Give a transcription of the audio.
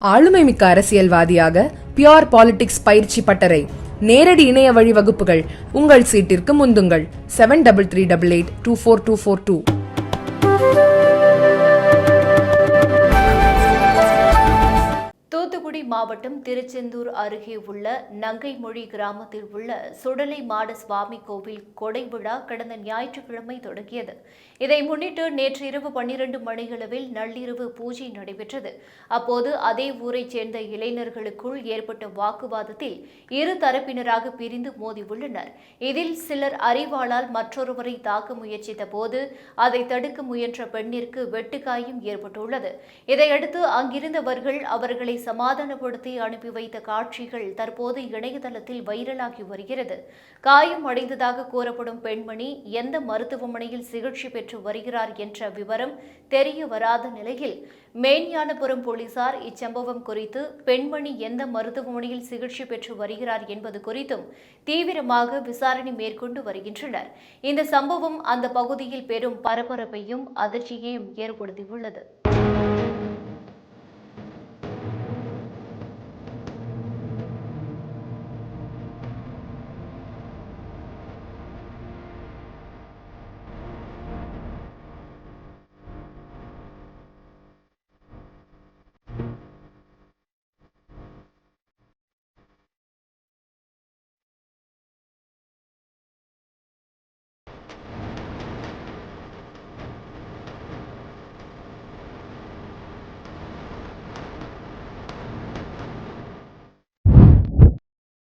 ஆளுமைமிக்க அரசியல்வாதியாக pure politics பயிற்சி பட்டறை நேரடி இணைய வழி வகுப்புகள் உங்கள் சீட்டிற்கு முந்துங்கள் 7338824242. தூத்துக்குடி மாவட்டம் திருச்செந்தூர் அருகே உள்ள நங்கைமொழி கிராமத்தில் உள்ள சுடலை மாட சுவாமி கோவில் கொடை விழா கடந்த ஞாயிற்றுக்கிழமை தொடங்கியது. இதை முன்னிட்டு நேற்று இரவு 12 மணியளவில் நள்ளிரவு பூஜை நடைபெற்றது. அப்போது அதே ஊரைச் சேர்ந்த இளைஞர்களுக்குள் ஏற்பட்ட வாக்குவாதத்தில் இரு தரப்பினராக பிரிந்து மோதியுள்ளனர். இதில் சிலர் அரிவாளால் மற்றொருவரை தாக்க முயற்சித்த போது அதை தடுக்க முயன்ற பெண்ணிற்கு வெட்டுக்காயம் ஏற்பட்டுள்ளது. இதையடுத்து அங்கிருந்தவர்கள் அவர்களை சமாதானப்படுத்தி அனுப்பி வைத்த காட்சிகள் தற்போது இணையதளத்தில் வைரலாகி வருகிறது. காயம் அடைந்ததாக கூறப்படும் பெண்மணி எந்த மருத்துவமனையில் சிகிச்சை பெற்று வருகிறார் என்ற விவரம் தெரிய வராத நிலையில் மேன்யானபுரம் போலீசார் இச்சம்பவம் குறித்து பெண்மணி எந்த மருத்துவமனையில் சிகிச்சை பெற்று வருகிறார் என்பது குறித்தும் தீவிரமாக விசாரணை மேற்கொண்டு வருகின்றனர். இந்த சம்பவம் அந்த பகுதியில் பெரும் பரபரப்பையும் அதிர்ச்சியையும் ஏற்படுத்தியுள்ளது.